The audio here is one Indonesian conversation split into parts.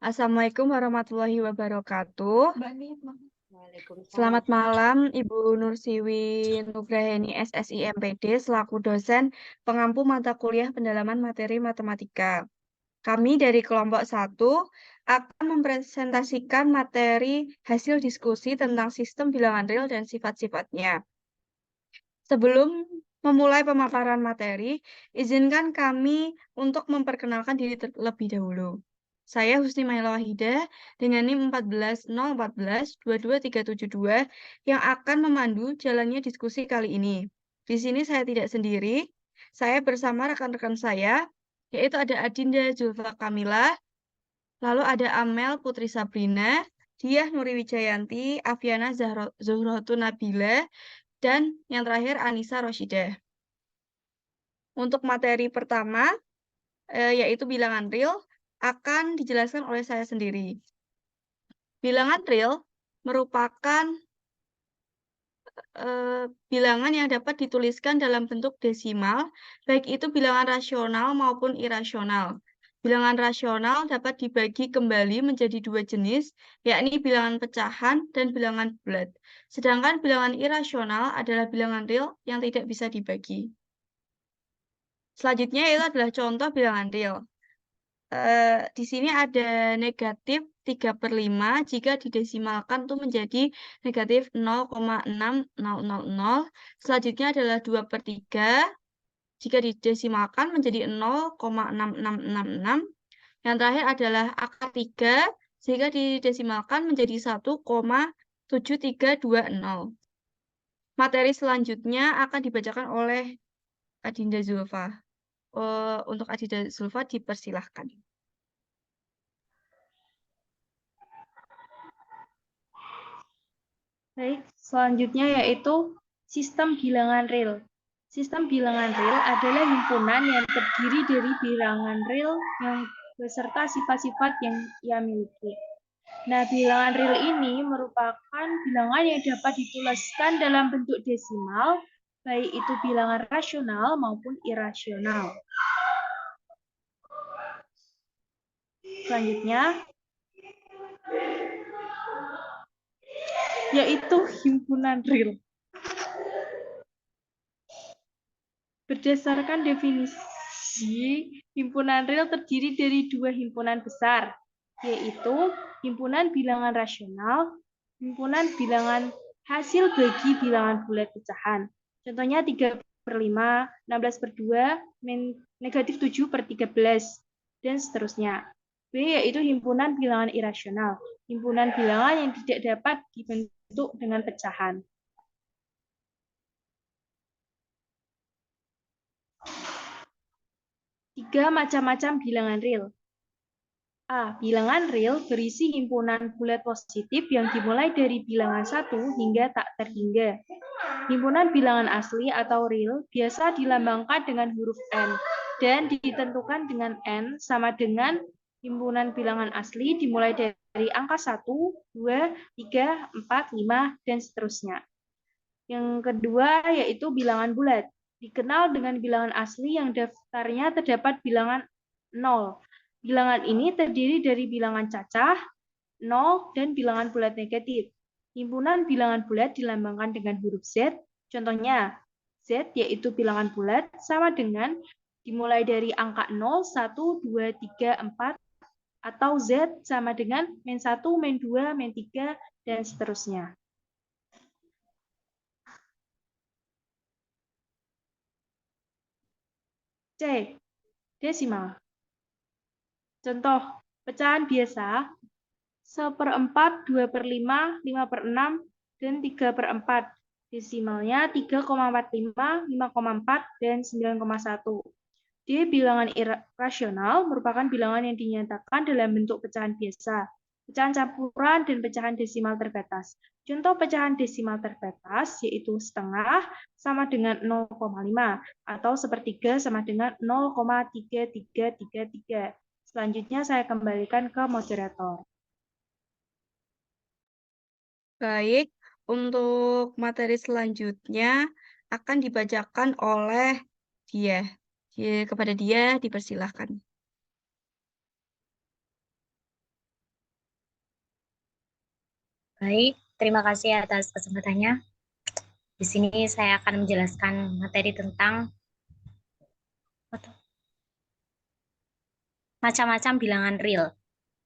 Assalamualaikum warahmatullahi wabarakatuh. Selamat Waalaikumsalam. malam, Ibu Nursiwi Nugraheni SSI MPD selaku dosen pengampu mata kuliah pendalaman materi matematika. Kami dari kelompok 1 akan mempresentasikan materi hasil diskusi tentang sistem bilangan real dan sifat-sifatnya. Sebelum memulai pemaparan materi, izinkan kami untuk memperkenalkan diri terlebih dahulu. Saya Husni Maila Wahida dengan NIM 14014-22372 yang akan memandu jalannya diskusi kali ini. Di sini saya tidak sendiri, saya bersama rekan-rekan saya, yaitu ada Adinda Zulfa Kamila, lalu ada Amel Putri Sabrina, Diah Nuri Wijayanti, Afiana Zuhratun Nabila, dan yang terakhir Anissa Rosyidah. Untuk materi pertama, yaitu bilangan real, akan dijelaskan oleh saya sendiri. Bilangan real merupakan bilangan yang dapat dituliskan dalam bentuk desimal, baik itu bilangan rasional maupun irasional. Bilangan rasional dapat dibagi kembali menjadi dua jenis, yakni bilangan pecahan dan bilangan bulat. Sedangkan bilangan irasional adalah bilangan real yang tidak bisa dibagi. Selanjutnya itu adalah contoh bilangan real. Di sini ada negatif 3/5 jika didesimalkan itu menjadi negatif 0,6000. Selanjutnya adalah 2/3 jika didesimalkan menjadi 0,6666. Yang terakhir adalah akar 3 jika didesimalkan menjadi 1,7320. Materi selanjutnya akan dibacakan oleh Adinda Zulfa. Untuk Adinda Zulfa dipersilahkan. Baik, selanjutnya yaitu sistem bilangan real. Sistem bilangan real adalah himpunan yang terdiri dari bilangan real yang beserta sifat-sifat yang ia miliki. Nah, bilangan real ini merupakan bilangan yang dapat dituliskan dalam bentuk desimal, baik itu bilangan rasional maupun irasional. Selanjutnya, yaitu himpunan real. Berdasarkan definisi, himpunan real terdiri dari dua himpunan besar, yaitu himpunan bilangan rasional, himpunan bilangan hasil bagi bilangan bulat pecahan. Contohnya 3/5, 16/2, negatif 7/13, dan seterusnya. B, yaitu himpunan bilangan irasional, himpunan bilangan yang tidak dapat dibentuk dengan pecahan. Tiga macam-macam bilangan real. A. Bilangan real berisi himpunan bulat positif yang dimulai dari bilangan 1 hingga tak terhingga. Himpunan bilangan asli atau real biasa dilambangkan dengan huruf N dan ditentukan dengan N sama dengan himpunan bilangan asli dimulai dari angka 1, 2, 3, 4, 5, dan seterusnya. Yang kedua yaitu bilangan bulat. Dikenal dengan bilangan asli yang daftarnya terdapat bilangan 0. Bilangan ini terdiri dari bilangan cacah, 0, dan bilangan bulat negatif. Himpunan bilangan bulat dilambangkan dengan huruf Z. Contohnya, Z yaitu bilangan bulat sama dengan dimulai dari angka 0, 1, 2, 3, 4, atau Z sama dengan -1, -2, -3, dan seterusnya. C. Desimal. Contoh, pecahan biasa 1/4, 2/5, 5/6, dan 3/4. Desimalnya 3,45, 5,4, dan 9,1. D. Bilangan irasional merupakan bilangan yang dinyatakan dalam bentuk pecahan biasa, pecahan campuran, dan pecahan desimal terbatas. Contoh pecahan desimal terbatas yaitu setengah sama dengan 0,5 atau sepertiga sama dengan 0,3333. Selanjutnya saya kembalikan ke moderator. Baik, untuk materi selanjutnya akan dibacakan oleh dia. Kepada dia dipersilahkan. Baik, terima kasih atas kesempatannya. Di sini saya akan menjelaskan materi tentang macam-macam bilangan real.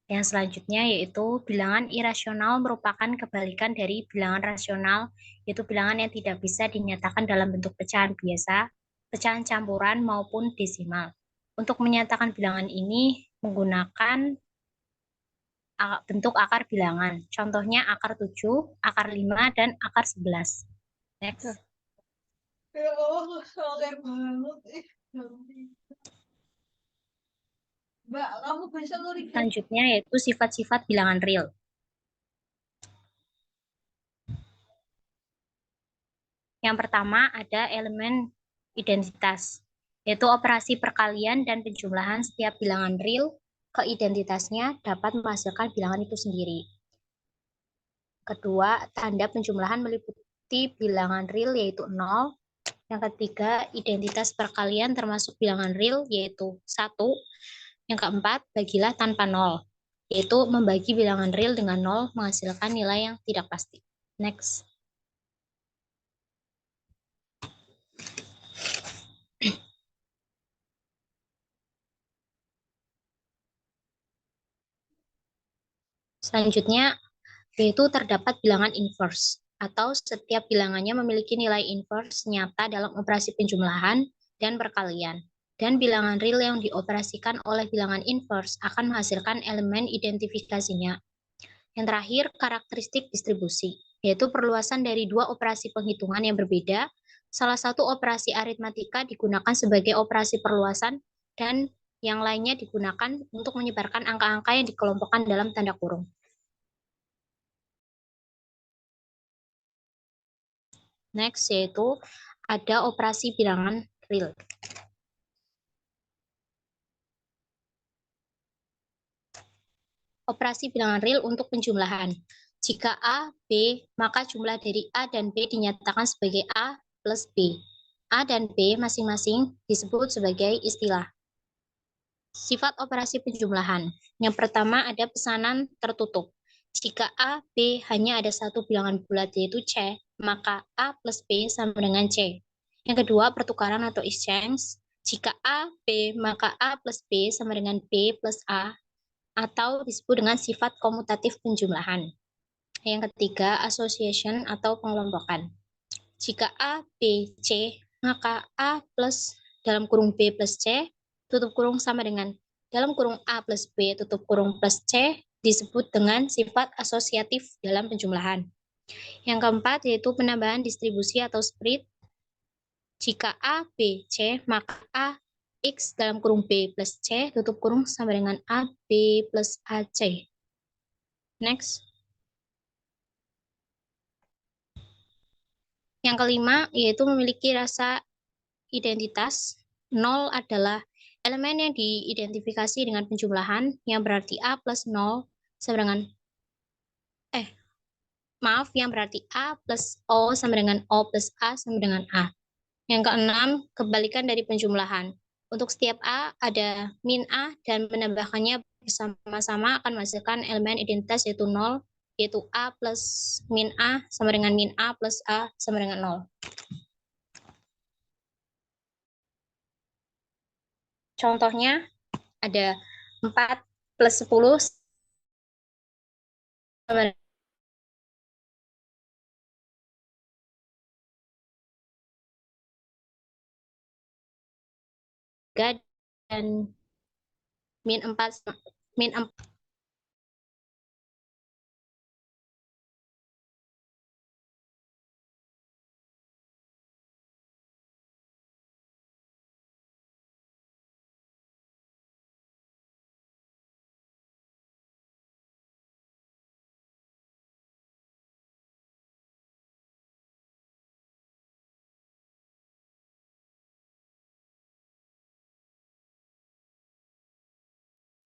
Yang selanjutnya yaitu bilangan irasional merupakan kebalikan dari bilangan rasional, yaitu bilangan yang tidak bisa dinyatakan dalam bentuk pecahan biasa, pecahan campuran, maupun desimal. Untuk menyatakan bilangan ini menggunakan bentuk akar bilangan. Contohnya akar 7, akar 5, dan akar 11. Next. Ya Allah, oke banget. Mbak, kamu bisa nulis. Selanjutnya yaitu sifat-sifat bilangan real. Yang pertama ada elemen identitas, yaitu operasi perkalian dan penjumlahan setiap bilangan real ke identitasnya dapat menghasilkan bilangan itu sendiri. Kedua, tanda penjumlahan meliputi bilangan real yaitu 0. Yang ketiga, identitas perkalian termasuk bilangan real yaitu 1. Yang keempat, bagilah tanpa 0, yaitu membagi bilangan real dengan 0 menghasilkan nilai yang tidak pasti. Next. Selanjutnya, yaitu terdapat bilangan inverse, atau setiap bilangannya memiliki nilai inverse nyata dalam operasi penjumlahan dan perkalian. Dan bilangan real yang dioperasikan oleh bilangan inverse akan menghasilkan elemen identifikasinya. Yang terakhir, karakteristik distribusi, yaitu perluasan dari dua operasi penghitungan yang berbeda. Salah satu operasi aritmatika digunakan sebagai operasi perluasan, dan yang lainnya digunakan untuk menyebarkan angka-angka yang dikelompokkan dalam tanda kurung. Next, yaitu ada operasi bilangan real. Operasi bilangan real untuk penjumlahan. Jika A, B, maka jumlah dari A dan B dinyatakan sebagai A plus B. A dan B masing-masing disebut sebagai istilah. Sifat operasi penjumlahan. Yang pertama ada pesanan tertutup. Jika A, B hanya ada satu bilangan bulat yaitu C, maka A plus B sama dengan C. Yang kedua, pertukaran atau exchange. Jika A, B, maka A plus B sama dengan B plus A, atau disebut dengan sifat komutatif penjumlahan. Yang ketiga, association atau pengelompokan. Jika A, B, C, maka A plus dalam kurung B plus C, tutup kurung sama dengan dalam kurung A plus B, tutup kurung plus C, disebut dengan sifat asosiatif dalam penjumlahan. Yang keempat, yaitu penambahan distribusi atau spread. Jika A, B, C, maka A, X dalam kurung B plus C, tutup kurung sama dengan A, B plus AC. Next. Yang kelima, yaitu memiliki rasa identitas. 0 adalah elemen yang diidentifikasi dengan penjumlahan, yang berarti A plus 0 sama dengan yang berarti A plus O sama dengan O plus A sama dengan A. Yang keenam, kebalikan dari penjumlahan. Untuk setiap A ada min A dan menambahkannya bersama-sama akan menghasilkan elemen identitas yaitu 0, yaitu A plus min A sama dengan min A plus A sama dengan 0. Contohnya ada 4 plus 10 sama dengan dan min 4 min 4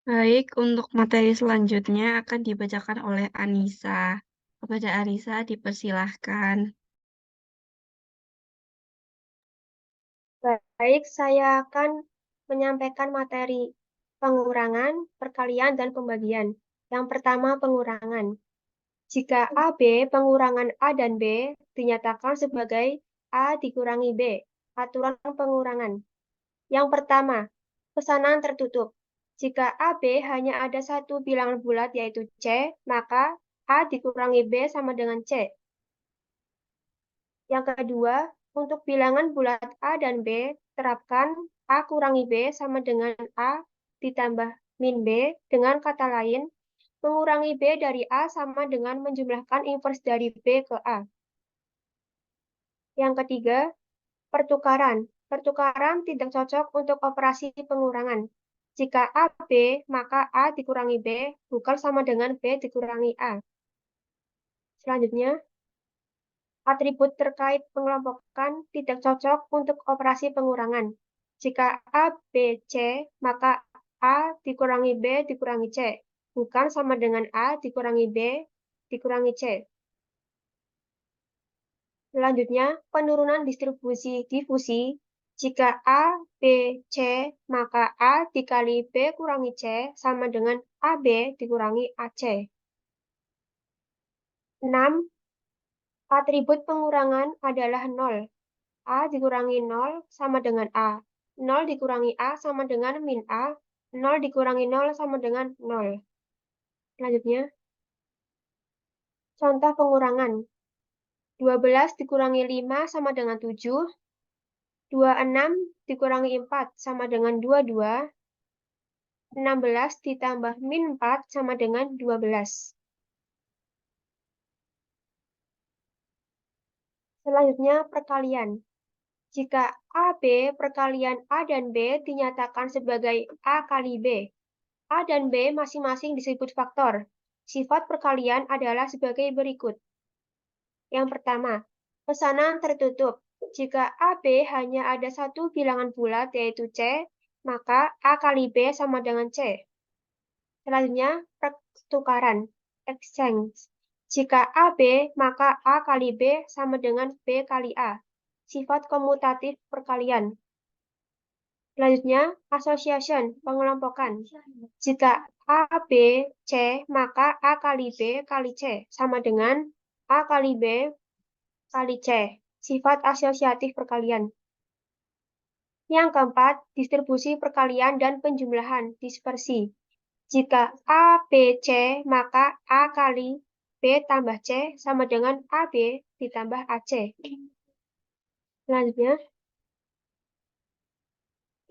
Baik, untuk materi selanjutnya akan dibacakan oleh Anissa. Kepada Anissa dipersilahkan. Baik, saya akan menyampaikan materi pengurangan, perkalian, dan pembagian. Yang pertama, pengurangan. Jika AB pengurangan A dan B dinyatakan sebagai A dikurangi B. Aturan pengurangan. Yang pertama, pesanan tertutup. Jika AB hanya ada satu bilangan bulat yaitu C, maka A dikurangi B sama dengan C. Yang kedua, untuk bilangan bulat A dan B, terapkan A kurangi B sama dengan A ditambah min B. Dengan kata lain, mengurangi B dari A sama dengan menjumlahkan invers dari B ke A. Yang ketiga, pertukaran. Pertukaran tidak cocok untuk operasi pengurangan. Jika A B, maka A dikurangi B bukan sama dengan B dikurangi A. Selanjutnya, atribut terkait pengelompokan tidak cocok untuk operasi pengurangan. Jika A, B, C, maka A dikurangi B dikurangi C, bukan sama dengan A dikurangi B dikurangi C. Selanjutnya, penurunan distribusi difusi. Jika A, B, C, maka A dikali B kurangi C sama dengan AB dikurangi AC. 6. Atribut pengurangan adalah 0. A dikurangi 0 sama dengan A. 0 dikurangi A sama dengan min A. 0 dikurangi 0 sama dengan 0. Selanjutnya, contoh pengurangan. 12 dikurangi 5 sama dengan 7. 26 dikurangi 4 sama dengan 22. 16 ditambah min 4 sama dengan 12. Selanjutnya, perkalian. Jika AB perkalian A dan B dinyatakan sebagai A kali B, A dan B masing-masing disebut faktor. Sifat perkalian adalah sebagai berikut. Yang pertama, pesanan tertutup. Jika AB hanya ada satu bilangan bulat yaitu C, maka A kali B sama dengan C. Selanjutnya, pertukaran, exchange. Jika AB, maka A kali B sama dengan B kali A. Sifat komutatif perkalian. Selanjutnya, association, pengelompokan. Jika A, B, C, maka A kali B kali C sama dengan A kali B kali C. Sifat asosiatif perkalian. Yang keempat, distribusi perkalian dan penjumlahan, dispersi. Jika A, B, C, maka A kali B tambah C sama dengan AB ditambah AC. Selanjutnya,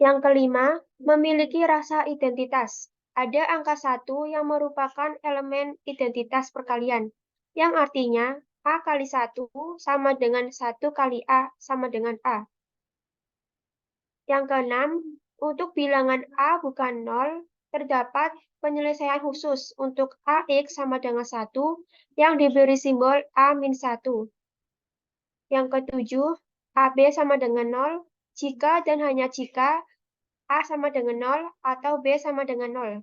yang kelima, memiliki rasa identitas. Ada angka 1 yang merupakan elemen identitas perkalian, yang artinya A kali 1 sama dengan 1 kali A sama dengan A. Yang keenam, untuk bilangan A bukan 0, terdapat penyelesaian khusus untuk AX sama dengan 1 yang diberi simbol A-1. Yang ketujuh, AB sama dengan 0 jika dan hanya jika A sama dengan 0 atau B sama dengan 0.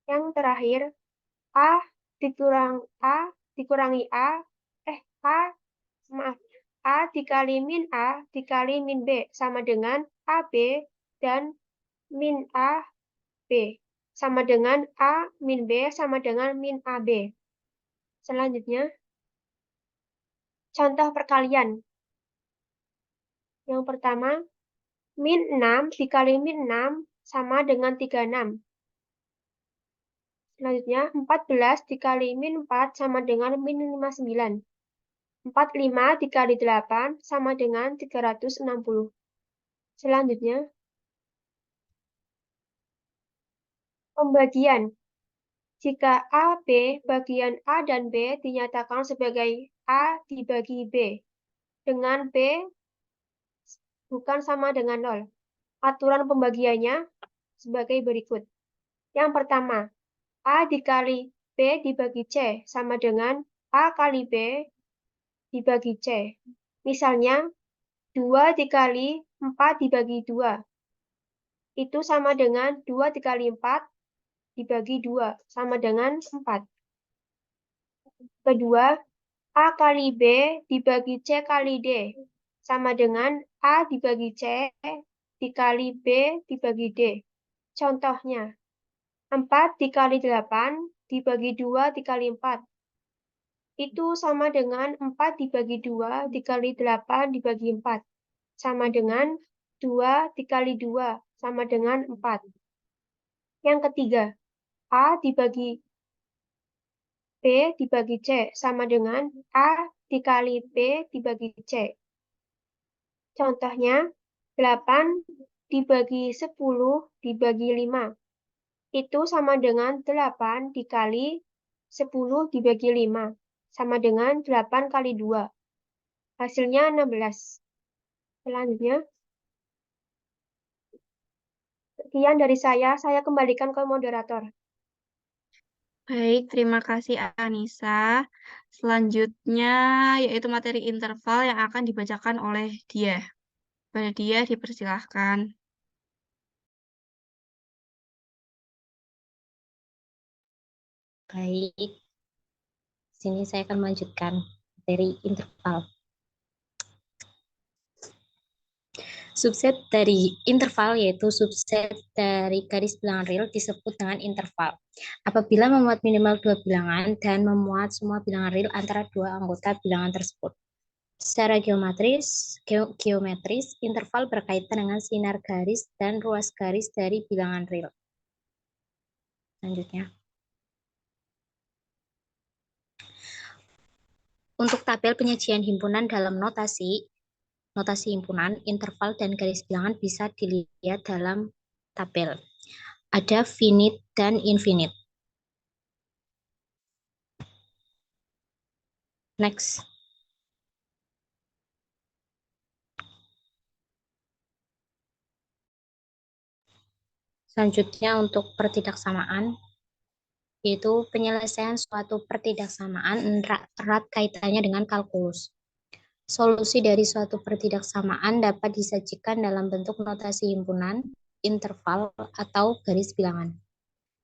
Yang terakhir, A dikurangi A dikali min A dikali min B sama dengan AB dan min A B sama dengan A min B sama dengan min AB. Selanjutnya, contoh perkalian. Yang pertama, min 6 dikali min 6 sama dengan 36. Selanjutnya, 14 dikali min 4 sama dengan min 59. 45 dikali 8 sama dengan 360. Selanjutnya, pembagian. Jika A, B, bagian A dan B dinyatakan sebagai A dibagi B, dengan B bukan sama dengan 0. Aturan pembagiannya sebagai berikut. Yang pertama, A dikali B dibagi C sama dengan A kali B dibagi C. Misalnya, 2 dikali 4 dibagi 2. Itu sama dengan 2 dikali 4 dibagi 2, sama dengan 4. Kedua, A kali B dibagi C kali D, sama dengan A dibagi C dikali B dibagi D. Contohnya, 4 dikali 8 dibagi 2 dikali 4, itu sama dengan 4 dibagi 2 dikali 8 dibagi 4. Sama dengan 2 dikali 2 sama dengan 4. Yang ketiga, A dibagi B dibagi C sama dengan A dikali B dibagi C. Contohnya, 8 dibagi 10 dibagi 5. Itu sama dengan 8 dikali 10 dibagi 5. Sama dengan 8 kali 2. Hasilnya 16. Selanjutnya, sekian dari saya kembalikan ke moderator. Baik, terima kasih Anissa. Selanjutnya yaitu materi interval yang akan dibacakan oleh dia. Pada dia dipersilahkan. Baik, sini saya akan melanjutkan materi interval. Subset dari interval yaitu subset dari garis bilangan real disebut dengan interval. Apabila memuat minimal 2 bilangan dan memuat semua bilangan real antara dua anggota bilangan tersebut. Secara geometris, interval berkaitan dengan sinar garis dan ruas garis dari bilangan real. Selanjutnya. Untuk tabel penyajian himpunan dalam notasi himpunan, interval dan garis bilangan bisa dilihat dalam tabel. Ada finite dan infinite. Next. Selanjutnya untuk pertidaksamaan, yaitu penyelesaian suatu pertidaksamaan erat kaitannya dengan kalkulus. Solusi dari suatu pertidaksamaan dapat disajikan dalam bentuk notasi himpunan, interval, atau garis bilangan.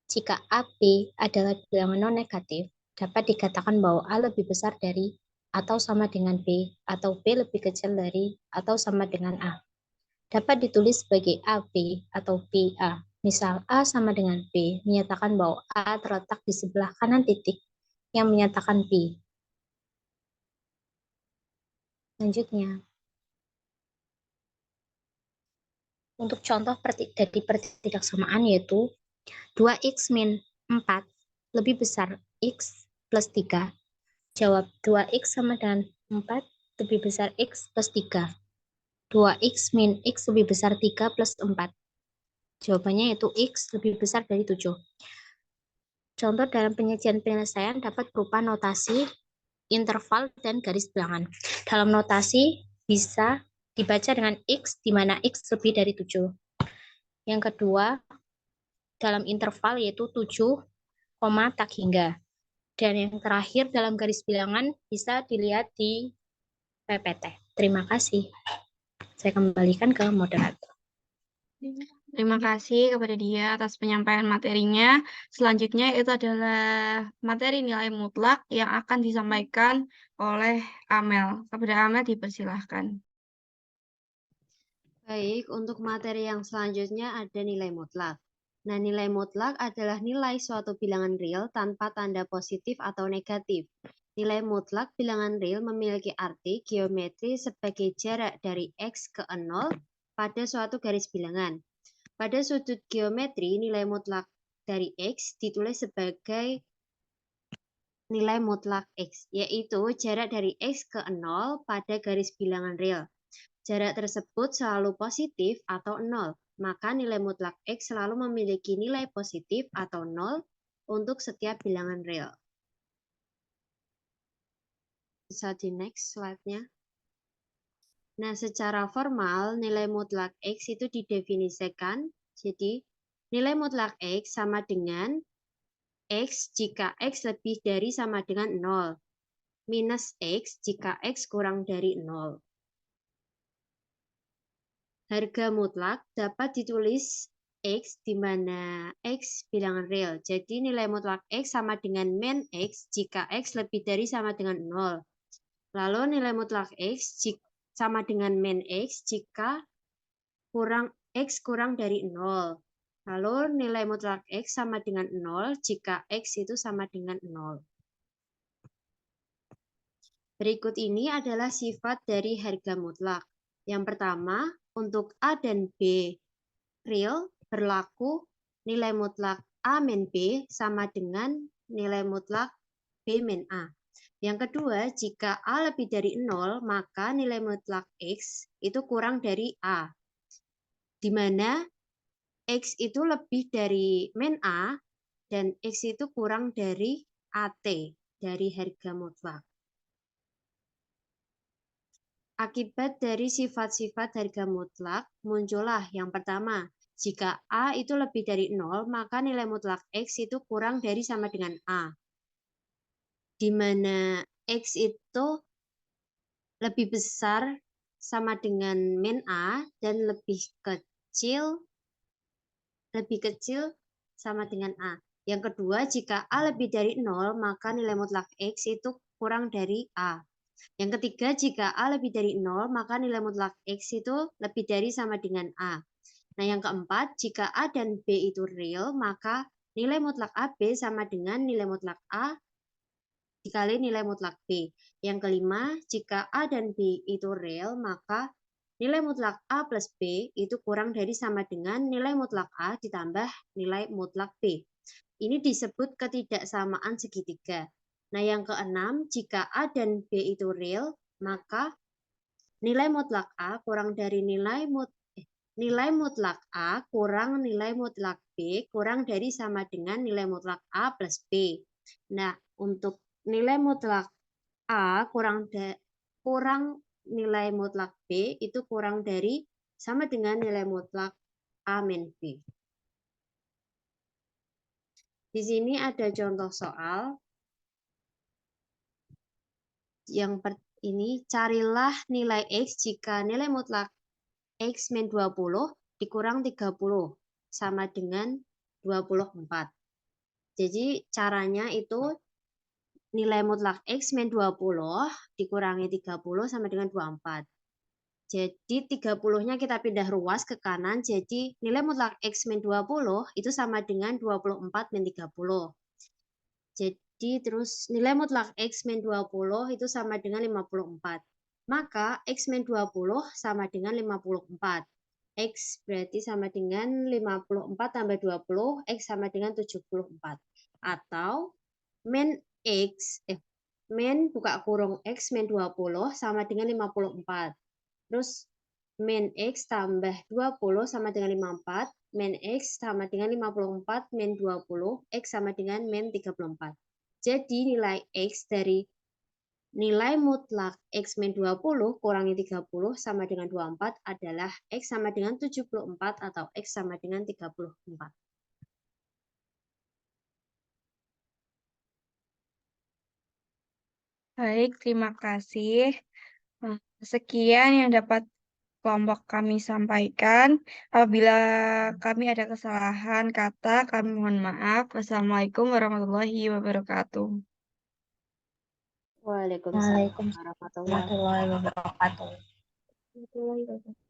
Jika AB adalah bilangan non-negatif, dapat dikatakan bahwa A lebih besar dari atau sama dengan B, atau B lebih kecil dari atau sama dengan A. Dapat ditulis sebagai AB atau BA. Misal A sama dengan B, menyatakan bahwa A terletak di sebelah kanan titik yang menyatakan B. Selanjutnya, untuk contoh dari pertidaksamaan yaitu 2x min 4 lebih besar x plus 3. Jawab 2x sama dengan 4 lebih besar x plus 3. 2x min x lebih besar 3 plus 4. Jawabannya yaitu x lebih besar dari 7. Contoh dalam penyajian penyelesaian dapat berupa notasi, interval, dan garis bilangan. Dalam notasi bisa dibaca dengan x, di mana x lebih dari 7. Yang kedua, dalam interval yaitu 7, tak hingga. Dan yang terakhir dalam garis bilangan bisa dilihat di PPT. Terima kasih. Saya kembalikan ke moderator. Terima kasih kepada dia atas penyampaian materinya. Selanjutnya itu adalah materi nilai mutlak yang akan disampaikan oleh Amel. Kepada Amel dipersilahkan. Baik, untuk materi yang selanjutnya ada nilai mutlak. Nah, nilai mutlak adalah nilai suatu bilangan real tanpa tanda positif atau negatif. Nilai mutlak bilangan real memiliki arti geometri sebagai jarak dari X ke 0 pada suatu garis bilangan. Pada sudut geometri, nilai mutlak dari X ditulis sebagai nilai mutlak X, yaitu jarak dari X ke 0 pada garis bilangan real. Jarak tersebut selalu positif atau 0, maka nilai mutlak X selalu memiliki nilai positif atau 0 untuk setiap bilangan real. Bisa di next slide-nya. Nah, secara formal, nilai mutlak X itu didefinisikan, jadi nilai mutlak X sama dengan X jika X lebih dari sama dengan 0, minus X jika X kurang dari 0. Harga mutlak dapat ditulis X di mana X bilangan real. Jadi nilai mutlak X sama dengan min X jika X lebih dari sama dengan 0. Lalu nilai mutlak X sama dengan min X jika X kurang dari 0. Lalu nilai mutlak X sama dengan 0 jika X itu sama dengan 0. Berikut ini adalah sifat dari harga mutlak. Yang pertama, untuk A dan B real berlaku nilai mutlak A min B sama dengan nilai mutlak B min A. Yang kedua, jika A lebih dari 0, maka nilai mutlak X itu kurang dari A. Di mana X itu lebih dari min A dan X itu kurang dari AT, dari harga mutlak. Akibat dari sifat-sifat harga mutlak, muncullah yang pertama, jika A itu lebih dari 0, maka nilai mutlak X itu kurang dari sama dengan A. Di mana X itu lebih besar sama dengan min A dan lebih kecil sama dengan A. Yang kedua, jika A lebih dari 0, maka nilai mutlak X itu kurang dari A. Yang ketiga, jika A lebih dari 0, maka nilai mutlak X itu lebih dari sama dengan A. Nah, yang keempat, jika A dan B itu real, maka nilai mutlak AB sama dengan nilai mutlak A dikali nilai mutlak B. Yang kelima, jika A dan B itu real, maka nilai mutlak A plus B itu kurang dari sama dengan nilai mutlak A ditambah nilai mutlak B. Ini disebut ketidaksamaan segitiga. Nah, yang keenam, jika A dan B itu real, maka nilai mutlak A kurang dari nilai mutlak A kurang nilai mutlak B kurang dari sama dengan nilai mutlak A plus B. Nah, untuk nilai mutlak A kurang nilai mutlak B itu kurang dari sama dengan nilai mutlak A min B. Di sini ada contoh soal. Yang ini, carilah nilai X jika nilai mutlak X min 20 dikurang 30 sama dengan 24. Jadi caranya itu nilai mutlak X min 20 dikurangi 30 sama dengan 24. Jadi 30-nya kita pindah ruas ke kanan, jadi nilai mutlak X min 20 itu sama dengan 24 min 30. Jadi terus nilai mutlak X min 20 itu sama dengan 54. Maka X min 20 sama dengan 54. X berarti sama dengan 54 tambah 20, X sama dengan 74. Atau min buka kurung X min 20 sama dengan 54. Terus min X tambah 20 sama dengan 54. Min X sama dengan 54 min 20. X sama dengan min 34. Jadi nilai X dari nilai mutlak X min 20 kurangi 30 sama dengan 24 adalah X sama dengan 74 atau X sama dengan 34. Baik, terima kasih. Sekian yang dapat kelompok kami sampaikan. Apabila kami ada kesalahan kata, kami mohon maaf. Wassalamualaikum warahmatullahi wabarakatuh. Waalaikumsalam warahmatullahi wabarakatuh. Warahmatullahi wabarakatuh.